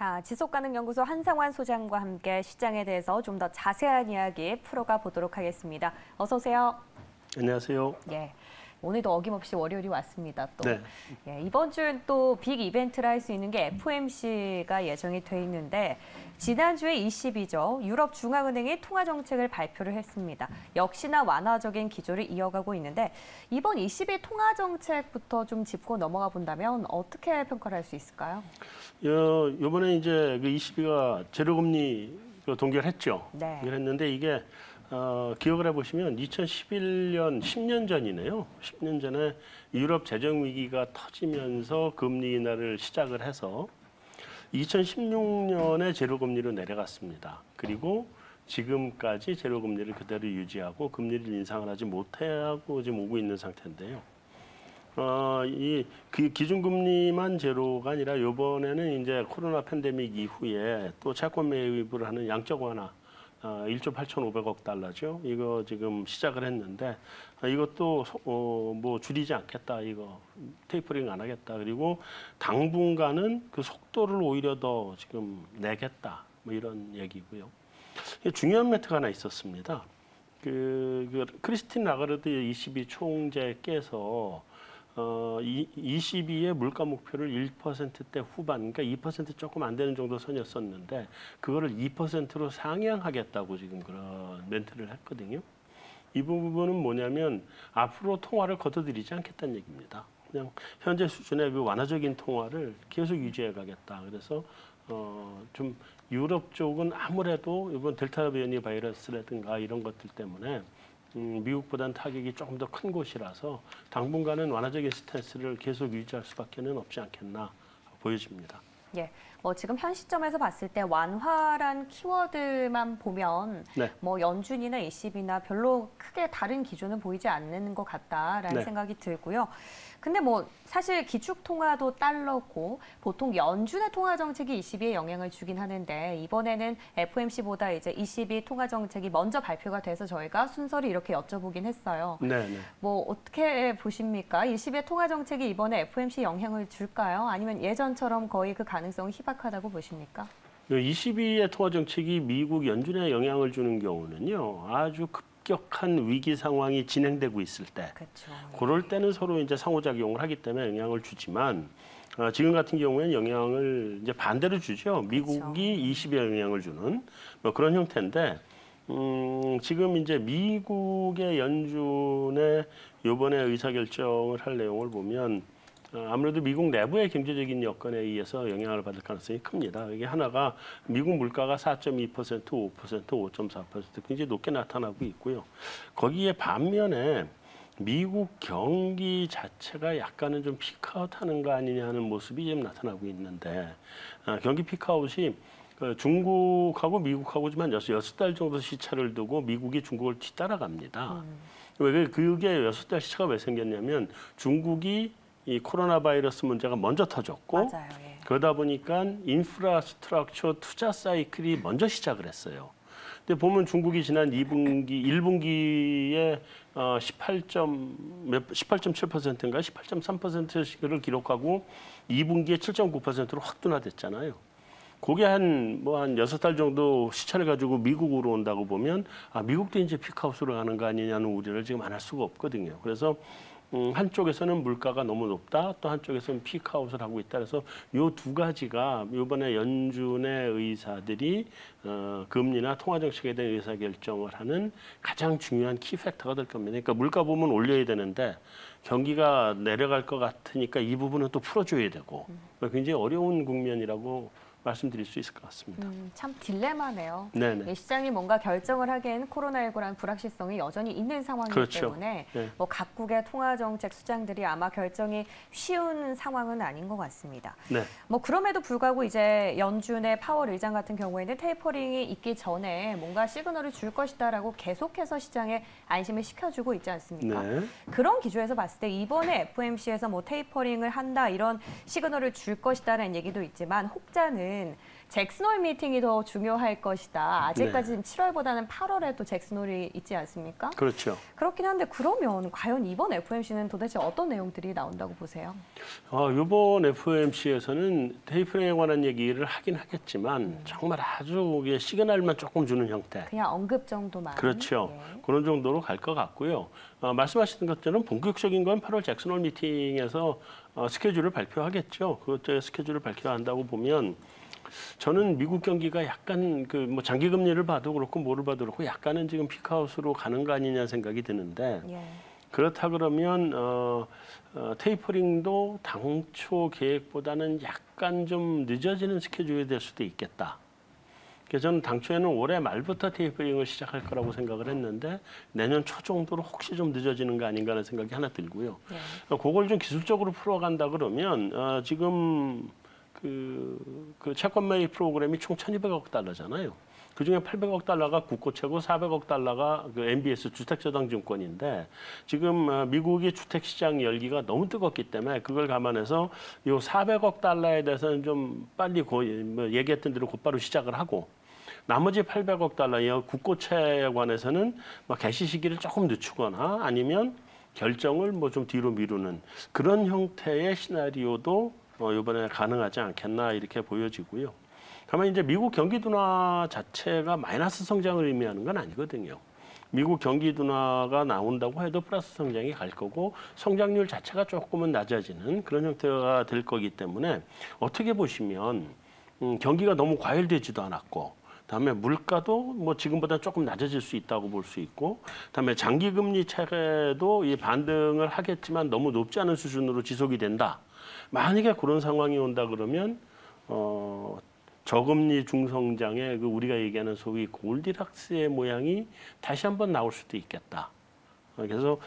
자, 지속가능연구소 한상환 소장과 함께 시장에 대해서 좀 더 자세한 이야기 풀어가 보도록 하겠습니다. 어서 오세요. 안녕하세요. 예. 오늘도 어김없이 월요일이 왔습니다. 또 네. 예, 이번 주엔 또 빅 이벤트를 할 수 있는 게 FOMC가 예정이 돼 있는데 지난주에 ECB죠. 유럽 중앙은행이 통화 정책을 발표를 했습니다. 역시나 완화적인 기조를 이어가고 있는데 이번 ECB 통화 정책부터 좀 짚고 넘어가 본다면 어떻게 평가를 할 수 있을까요? 이번에 이제 그 ECB가 제로금리 동결했죠. 네. 동결했는데 이게 기억을 해보시면 2011년 10년 전이네요. 10년 전에 유럽 재정 위기가 터지면서 금리 인하를 시작을 해서 2016년에 제로금리로 내려갔습니다. 그리고 지금까지 제로금리를 그대로 유지하고 금리를 인상을 하지 못하고 지금 오고 있는 상태인데요. 이 기준금리만 제로가 아니라 이번에는 이제 코로나 팬데믹 이후에 또 채권 매입을 하는 양적 완화 1조 8,500억 달러죠. 이거 지금 시작을 했는데 이것도 뭐 줄이지 않겠다. 이거 테이퍼링 안 하겠다. 그리고 당분간은 그 속도를 오히려 더 지금 내겠다. 뭐 이런 얘기고요. 중요한 멘트가 하나 있었습니다. 그 크리스틴 라가르드 ECB 총재께서 ECB의 물가 목표를 1%대 후반, 그러니까 2% 조금 안 되는 정도 선이었었는데 그거를 2%로 상향하겠다고 지금 그런 멘트를 했거든요. 이 부분은 뭐냐면 앞으로 통화를 거둬들이지 않겠다는 얘기입니다. 그냥 현재 수준의 그 완화적인 통화를 계속 유지해 가겠다. 그래서 좀 유럽 쪽은 아무래도 이번 델타 변이 바이러스라든가 이런 것들 때문에 미국보다는 타격이 조금 더 큰 곳이라서 당분간은 완화적인 스탠스를 계속 유지할 수밖에는 없지 않겠나 보여집니다. 예, 뭐 지금 현 시점에서 봤을 때 완화란 키워드만 보면 네. 뭐 연준이나 ECB나 별로 크게 다른 기조는 보이지 않는 것 같다라는 네. 생각이 들고요. 근데 뭐 사실 기축 통화도 달러고 보통 연준의 통화 정책이 ECB에 영향을 주긴 하는데 이번에는 FOMC보다 이제 ECB 통화 정책이 먼저 발표가 돼서 저희가 순서를 이렇게 여쭤보긴 했어요. 네, 네. 뭐 어떻게 보십니까? ECB의 통화 정책이 이번에 FOMC 영향을 줄까요? 아니면 예전처럼 거의 그 가능성이 희박하다고 보십니까? ECB의 통화 정책이 미국 연준에 영향을 주는 경우는요, 아주 급격한 위기 상황이 진행되고 있을 때, 그렇죠. 그럴 때는 서로 이제 상호작용을 하기 때문에 영향을 주지만 지금 같은 경우에는 영향을 이제 반대로 주죠. 미국이 그렇죠. ECB에 영향을 주는 뭐 그런 형태인데. 지금 이제 미국의 연준의 이번에 의사결정을 할 내용을 보면 아무래도 미국 내부의 경제적인 여건에 의해서 영향을 받을 가능성이 큽니다. 이게 하나가 미국 물가가 4.2%, 5%, 5.4% 굉장히 높게 나타나고 있고요. 거기에 반면에 미국 경기 자체가 약간은 좀 피크아웃하는 거 아니냐 하는 모습이 지금 나타나고 있는데 경기 피크아웃이 중국하고 미국하고지만 6달 정도 시차를 두고 미국이 중국을 뒤따라갑니다. 왜 그게 6달 시차가 왜 생겼냐면 중국이 이 코로나 바이러스 문제가 먼저 터졌고 맞아요, 예. 그러다 보니까 인프라스트럭처 투자 사이클이 먼저 시작을 했어요. 근데 보면 중국이 지난 1분기에 18.7%인가 18.3%를 기록하고 2분기에 7.9%로 확 둔화됐잖아요. 그게 한 6달 정도 시차를 가지고 미국으로 온다고 보면 미국도 이제 피크아웃으로 가는 거 아니냐는 우려를 지금 안 할 수가 없거든요. 그래서 한쪽에서는 물가가 너무 높다, 또 한쪽에서는 피크아웃을 하고 있다. 그래서 이 두 가지가 이번에 연준의 의사들이 금리나 통화 정책에 대한 의사결정을 하는 가장 중요한 키 팩터가 될 겁니다. 그러니까 물가 보면 올려야 되는데 경기가 내려갈 것 같으니까 이 부분은 또 풀어줘야 되고 굉장히 어려운 국면이라고 말씀드릴 수 있을 것 같습니다. 참 딜레마네요. 네네. 시장이 뭔가 결정을 하기엔 코로나19라는 불확실성이 여전히 있는 상황이기 그렇죠. 때문에 네. 뭐 각국의 통화 정책 수장들이 아마 결정이 쉬운 상황은 아닌 것 같습니다. 네. 뭐 그럼에도 불구하고 이제 연준의 파월 의장 같은 경우에는 테이퍼링이 있기 전에 뭔가 시그널을 줄 것이다라고 계속해서 시장에 안심을 시켜주고 있지 않습니까? 네. 그런 기조에서 봤을 때 이번에 FOMC에서 뭐 테이퍼링을 한다 이런 시그널을 줄 것이다라는 얘기도 있지만 혹자는 잭슨홀 미팅이 더 중요할 것이다. 아직까지는 7월보다는 8월에 또 잭슨홀이 있지 않습니까? 그렇죠. 그렇긴 한데 그러면 과연 이번 FOMC는 도대체 어떤 내용들이 나온다고 보세요? 이번 FOMC에서는 테이퍼링에 관한 얘기를 하긴 하겠지만 정말 아주 시그널만 조금 주는 형태. 그냥 언급 정도만. 그렇죠. 예. 그런 정도로 갈 것 같고요. 말씀하신 것처럼 본격적인 건 8월 잭슨홀 미팅에서 스케줄을 발표하겠죠. 그때 스케줄을 발표한다고 보면 저는 미국 경기가 약간 뭐 장기 금리를 봐도 그렇고 뭐를 봐도 그렇고 약간은 지금 피크아웃으로 가는 거 아니냐 생각이 드는데 예. 그렇다 그러면 테이퍼링도 당초 계획보다는 약간 좀 늦어지는 스케줄이 될 수도 있겠다. 그래서 저는 당초에는 올해 말부터 테이퍼링을 시작할 거라고 생각을 했는데 내년 초 정도로 혹시 좀 늦어지는 거 아닌가 하는 생각이 하나 들고요. 예. 그걸 좀 기술적으로 풀어간다 그러면 지금 그 채권 매입 프로그램이 총 1,200억 달러잖아요. 그중에 800억 달러가 국고채고 400억 달러가 그 MBS 주택저당증권인데 지금 미국이 주택시장 열기가 너무 뜨겁기 때문에 그걸 감안해서 이 400억 달러에 대해서는 좀 빨리 얘기했던 대로 곧바로 시작을 하고 나머지 800억 달러의 국고채에 관해서는 개시 시기를 조금 늦추거나 아니면 결정을 좀 뒤로 미루는 그런 형태의 시나리오도 이번에 가능하지 않겠나 이렇게 보여지고요. 다만 이제 미국 경기 둔화 자체가 마이너스 성장을 의미하는 건 아니거든요. 미국 경기 둔화가 나온다고 해도 플러스 성장이 갈 거고 성장률 자체가 조금은 낮아지는 그런 형태가 될 거기 때문에 어떻게 보시면 경기가 너무 과열되지도 않았고 그다음에 물가도 지금보다 조금 낮아질 수 있다고 볼 수 있고 그다음에 장기금리 차례도 이 반등을 하겠지만 너무 높지 않은 수준으로 지속이 된다. 만약에 그런 상황이 온다 그러면 저금리 중성장의 우리가 얘기하는 소위 골디락스의 모양이 다시 한번 나올 수도 있겠다. 그래서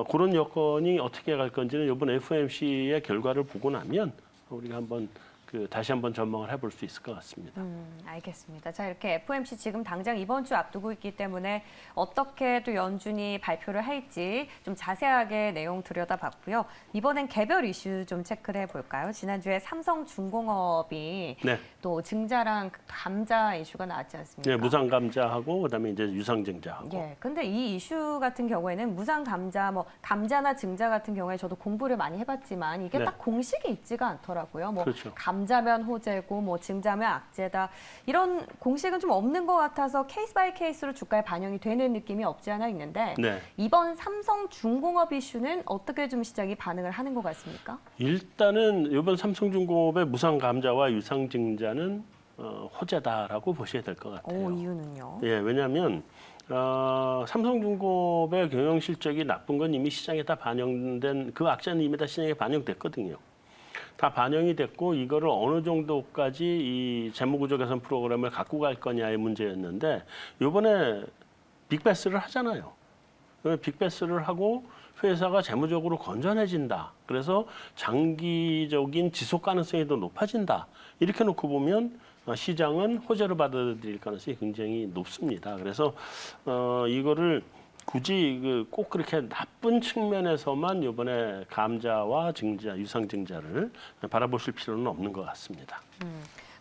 그런 여건이 어떻게 갈 건지는 이번 FOMC의 결과를 보고 나면 우리가 한번 다시 한번 전망을 해볼 수 있을 것 같습니다. 알겠습니다. 자, 이렇게 FOMC 지금 당장 이번 주 앞두고 있기 때문에 어떻게 또 연준이 발표를 할지 좀 자세하게 내용 들여다봤고요. 이번엔 개별 이슈 좀 체크를 해볼까요? 지난주에 삼성중공업이 네. 또 증자랑 감자 이슈가 나왔지 않습니까? 네, 무상 감자하고 그다음에 이제 유상 증자하고. 예, 근데 이 이슈 같은 경우에는 무상 감자, 감자나 증자 같은 경우에 저도 공부를 많이 해봤지만 이게 네. 딱 공식이 있지가 않더라고요. 그렇죠. 감자면 호재고 증자면 악재다. 이런 공식은 좀 없는 것 같아서 케이스 바이 케이스로 주가에 반영이 되는 느낌이 없지 않아 있는데 네. 이번 삼성중공업 이슈는 어떻게 좀 시장이 반응을 하는 것 같습니까? 일단은 이번 삼성중공업의 무상 감자와 유상 증자는 호재다라고 보셔야 될 것 같아요. 이유는요? 예, 왜냐하면 삼성중공업의 경영 실적이 나쁜 건 이미 시장에 다 반영된 그 악재는 이미 다 시장에 반영됐거든요. 다 반영이 됐고 이거를 어느 정도까지 이 재무구조 개선 프로그램을 갖고 갈 거냐의 문제였는데 이번에 빅베스를 하잖아요. 빅베스를 하고 회사가 재무적으로 건전해진다. 그래서 장기적인 지속 가능성이 더 높아진다. 이렇게 놓고 보면 시장은 호재로 받아들일 가능성이 굉장히 높습니다. 그래서 이거를 굳이 꼭 그렇게 나쁜 측면에서만 이번에 감자와 증자, 유상 증자를 바라보실 필요는 없는 것 같습니다.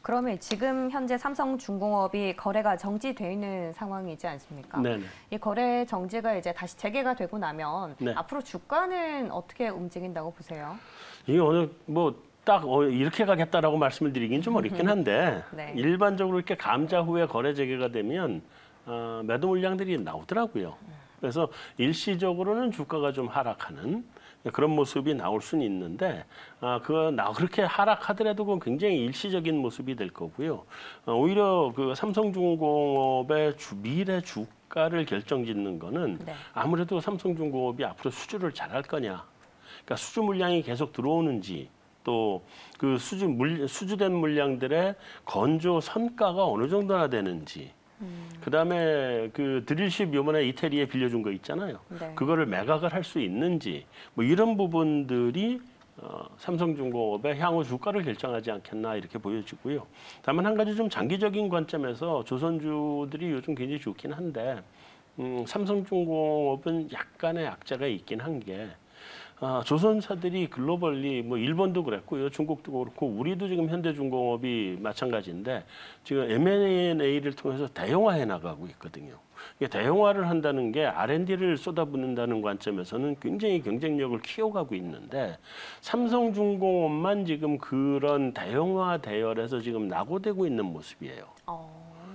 그러면 지금 현재 삼성중공업이 거래가 정지돼 있는 상황이지 않습니까? 네네. 이 거래 정지가 이제 다시 재개가 되고 나면 네. 앞으로 주가는 어떻게 움직인다고 보세요? 이게 오늘 딱 이렇게 가겠다라고 말씀을 드리긴 좀 어렵긴 한데 네. 일반적으로 이렇게 감자 후에 거래 재개가 되면 매도 물량들이 나오더라고요. 그래서 일시적으로는 주가가 좀 하락하는 그런 모습이 나올 수는 있는데 그렇게 하락하더라도 그건 굉장히 일시적인 모습이 될 거고요. 오히려 그 삼성중공업의 미래 주가를 결정짓는 거는 네. 아무래도 삼성중공업이 앞으로 수주를 잘할 거냐. 그러니까 수주 물량이 계속 들어오는지 또 그 수주된 물량들의 건조 선가가 어느 정도나 되는지 그다음에 그 드릴십 요번에 이태리에 빌려준 거 있잖아요. 네. 그거를 매각을 할 수 있는지 이런 부분들이 삼성중공업의 향후 주가를 결정하지 않겠나 이렇게 보여지고요. 다만 한 가지 좀 장기적인 관점에서 조선주들이 요즘 굉장히 좋긴 한데 삼성중공업은 약간의 악재가 있긴 한 게 조선사들이 글로벌리 뭐 일본도 그랬고요, 중국도 그렇고 우리도 지금 현대중공업이 마찬가지인데 지금 M&A를 통해서 대형화해 나가고 있거든요. 이게 대형화를 한다는 게 R&D를 쏟아붓는다는 관점에서는 굉장히 경쟁력을 키워가고 있는데 삼성중공업만 지금 그런 대형화 대열에서 지금 낙오되고 있는 모습이에요.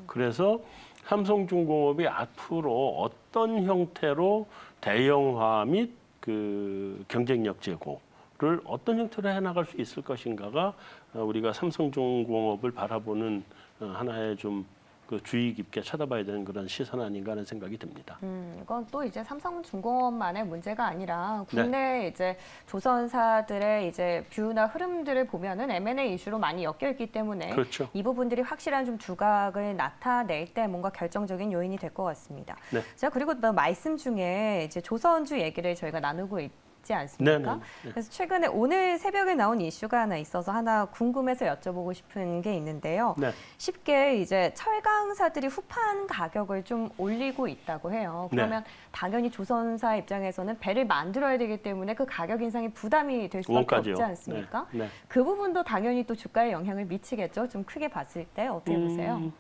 그래서 삼성중공업이 앞으로 어떤 형태로 대형화 및 그 경쟁력 제고를 어떤 형태로 해나갈 수 있을 것인가가 우리가 삼성중공업을 바라보는 하나의 좀 그 주의 깊게 쳐다봐야 되는 그런 시선 아닌가 하는 생각이 듭니다. 이건 또 이제 삼성중공업만의 문제가 아니라 국내 이제 조선사들의 이제 뷰나 흐름들을 보면은 M&A 이슈로 많이 엮여 있기 때문에 그렇죠. 이 부분들이 확실한 좀 두각을 나타낼 때 뭔가 결정적인 요인이 될 것 같습니다. 네. 자, 그리고 또 말씀 중에 이제 조선주 얘기를 저희가 나누고 있지 않습니까? 네. 그래서 최근에 오늘 새벽에 나온 이슈가 하나 있어서 하나 궁금해서 여쭤보고 싶은 게 있는데요. 네. 쉽게 이제 철강사들이 후판 가격을 좀 올리고 있다고 해요. 그러면 당연히 조선사 입장에서는 배를 만들어야 되기 때문에 그 가격 인상이 부담이 될 수밖에 원가죠. 없지 않습니까? 네. 그 부분도 당연히 또 주가에 영향을 미치겠죠. 좀 크게 봤을 때 어떻게 보세요?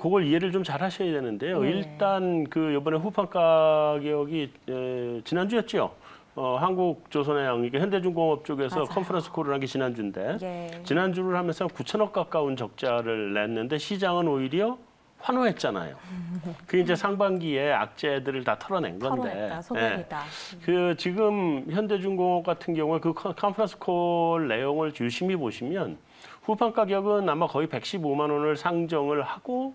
그걸 이해를 좀 잘 하셔야 되는데요. 네. 일단 그 이번에 후판 가격이 지난주였죠. 한국조선해양, 이게 현대중공업 쪽에서 맞아요. 컨퍼런스 콜을 한 게 지난주인데 예. 지난주를 하면서 9천억 가까운 적자를 냈는데 시장은 오히려 환호했잖아요. 그 이제 상반기에 악재들을 다 털어낸 건데. 털어냈다, 소멸이다. 그 지금 현대중공업 같은 경우에 그 컨퍼런스 콜 내용을 유심히 보시면 후판 가격은 아마 거의 115만 원을 상정을 하고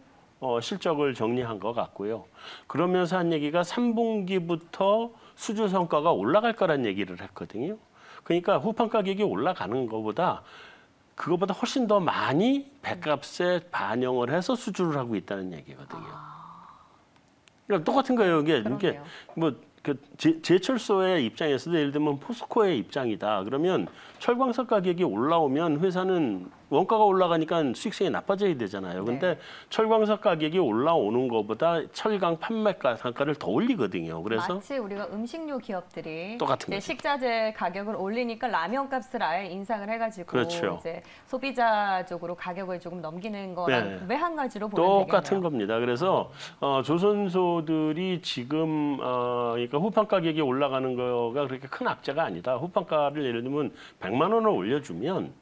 실적을 정리한 것 같고요. 그러면서 한 얘기가 3분기부터 수주 성과가 올라갈 거란 얘기를 했거든요. 그러니까 후판 가격이 올라가는 것보다 그것보다 훨씬 더 많이 배값에 반영을 해서 수주를 하고 있다는 얘기거든요. 그러니까 똑같은 거예요. 이게 뭐 그 제철소의 입장에서도 예를 들면 포스코의 입장이다. 그러면 철광석 가격이 올라오면 회사는 원가가 올라가니까 수익성이 나빠져야 되잖아요. 근데 철광석 가격이 올라오는 것보다 철강 판매 단가를 더 올리거든요. 그래서 마치 우리가 음식료 기업들이 똑같은 이제 거죠. 식자재 가격을 올리니까 라면 값을 아예 인상을 해가지고 그렇죠. 이제 소비자 쪽으로 가격을 조금 넘기는 거랑 왜 한 가지로 보면 똑같은 되겠네요. 겁니다. 그래서 조선소들이 지금 그러니까 후판 가격이 올라가는 거가 그렇게 큰 악재가 아니다. 후판가를 예를 들면 100만 원을 올려주면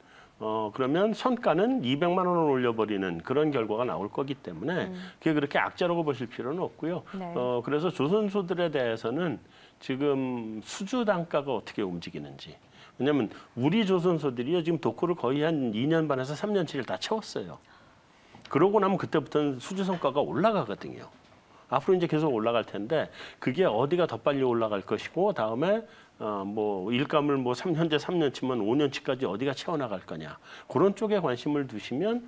그러면 선가는 200만 원을 올려버리는 그런 결과가 나올 거기 때문에 그게 그렇게 악재라고 보실 필요는 없고요. 네. 그래서 조선소들에 대해서는 지금 수주 단가가 어떻게 움직이는지. 왜냐하면 우리 조선소들이요 지금 도코를 거의 한 2년 반에서 3년치를 다 채웠어요. 그러고 나면 그때부터는 수주 성과가 올라가거든요. 앞으로 이제 계속 올라갈 텐데 그게 어디가 더 빨리 올라갈 것이고 다음에 뭐 일감을 뭐 현재 3년치면 5년치까지 어디가 채워나갈 거냐 그런 쪽에 관심을 두시면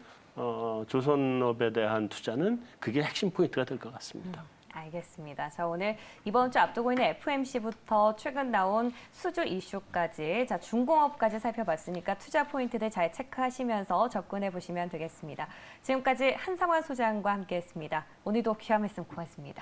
조선업에 대한 투자는 그게 핵심 포인트가 될 것 같습니다. 알겠습니다. 자, 오늘 이번 주 앞두고 있는 FMC부터 최근 나온 수주 이슈까지, 자, 중공업까지 살펴봤으니까 투자 포인트들 잘 체크하시면서 접근해 보시면 되겠습니다. 지금까지 한상환 소장과 함께했습니다. 오늘도 귀한 말씀 고맙습니다.